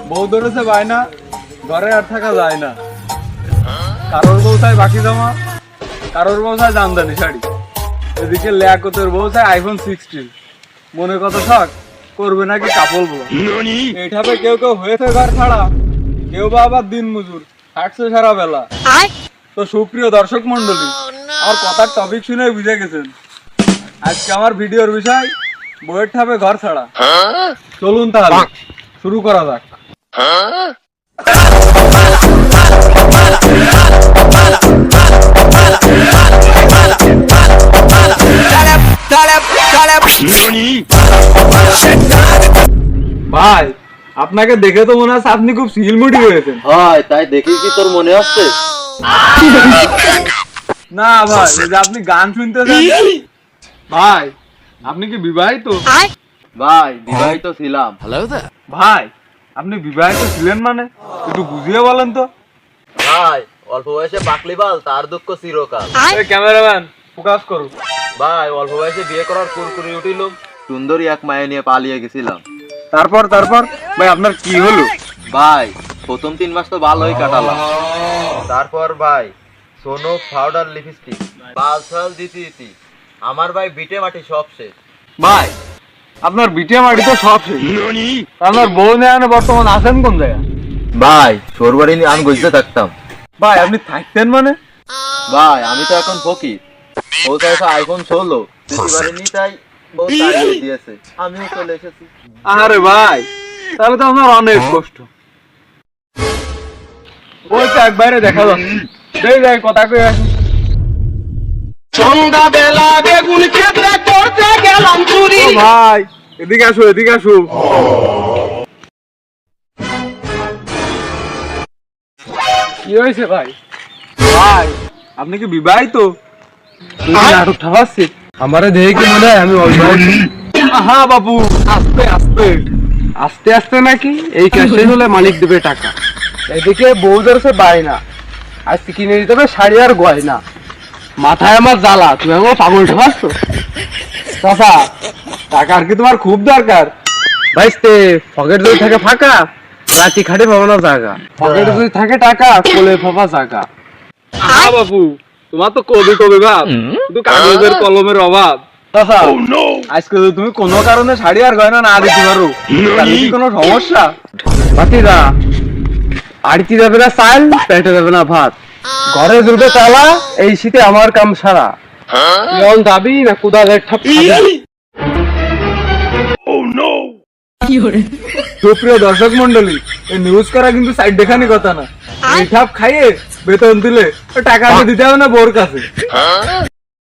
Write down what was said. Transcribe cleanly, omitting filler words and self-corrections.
বউ ধরেছে বায়না, ঘরে আর থাকা যায় না। কারোর বউ চাই বাকি জমা, কারোর বউ চাই জামদানি শাড়ি, এদিকে লিয়াকতের বউ চাই আইফোন 16। মনে কত শখ, করবে নাকি কাপল বউ। এইভাবে কেউ কেউ হয়েছে ঘর ছাড়া, কেউ বা আবার দিন মজুর, হাঁটছে সারা বেলা। তো সুপ্রিয় দর্শক মন্ডলী, আমার কথার টপিক শুনে বুঝে গেছেন আজকে আমার ভিডিওর বিষয় বউয়ের ঠাপে ঘর ছাড়া। চলুন তাহলে শুরু করা যাক। ভাই, আপনাকে দেখে তো মনে হচ্ছে আপনি খুব সিলমুটি হয়েছেন। হয় তাই দেখি কি তোর মনে হচ্ছে? না ভাই, এই যে আপনি গান শুনতে চান। ভাই, আপনি কি বিবাহিত? ভাই বিবাহিত ছিলাম। ভাই, আপনি বিবাহিত ছিলেন মানে একটু বুঝিয়ে বলেন তো। ভাই অল্প বয়সে পাকলি বাল, তার দুঃখ চিরকাল। ক্যামেরাম্যান ফোকাস করুন। ভাই অল্প বয়সে বিয়ে করার কুরকুরি উঠিল, সুন্দরী এক মায়ে নিয়ে পালিয়ে গেছিলাম। তারপর ভাই আপনার কি হলো? ভাই প্রথম 3 মাস তো ভালোই কাটালাম। তারপর ভাই সোনো পাউডার লিপস্টিক বাল ছাল দিতি আমার ভাই বিটে মাটি সব শেষ। ভাই, আপনার বিটিয়া মাটি তো সব শেষ। আপনার বউ নেয় বর্তমান আছেন কোন জায়গায়? ভাই সরবারি আমি বুঝতে থাকতাম। ভাই, আপনি থাকতেন মানে? ভাই আমি তো এখন ফকির। ও চাইছে আইফোন 16 দিতে পারিনি, তাই বউ তাড়িয়ে দিয়েছে, আমিও চলে এসেছি। আরে ভাই, তাহলে তো আমার অনেক কষ্ট। ওই তো একবারে দেখা যাচ্ছে। দেই যাই কথা কই আসুন। সন্ধ্যা বেলা বেগুন ক্ষেত্রে করতে গেলাম চুরি। ও ভাই, এদিকে আসো। কি হয়েছে ভাই? ভাই, আপনি কি বিবাহিত? নাটক ঠাপাচ্ছি। আমারে দেখে কি মনে হয় আমি অবিবাহিত? হ্যাঁ বাবু, আস্তে নাকি? এই ক্যাশে হলে মালিক দেবে টাকা। এদিকে বউ ধরেছে বায়না, আজকে কিনে দিতে হবে শাড়ি আর গয়না। মাথায় আমার জ্বালা, তুমি আমার পাগল ঠাপাচ্ছ। চাচা, টাকার কি তোমার খুব দরকার? ভাইস্তে, পকেট যদি থাকে ফাঁকা, রাতি খাটে পাবো না জায়গা। পকেটে যদি থাকে টাকা, কোলে ফাঁপা জায়গা। হ্যাঁ বাবু, তোমার তো কবি ভাব, শুধু কাগজের কলমের অভাব। চাচা, আজকে যদি তুমি কোনো কারণে শাড়ি আর গয়না না দিতে পারো, তাহলে কি কোনো সমস্যা? বাতিরা, আড়তি যাবে না চাল, পেটে যাবে না ভাত, ঘরে জুড়বে তালা, এই শীতে আমার কাম সারা। তুই যাবি না কুদালের ঠাপ খাবি? সুপ্রিয় দর্শক মন্ডলী, এই নিউজ করা কিন্তু সাইড দেখানি কথা না। এই ঠাপ খাইয়ে বেতন দিলে টাকা দিতে হবে না বোর কাছে।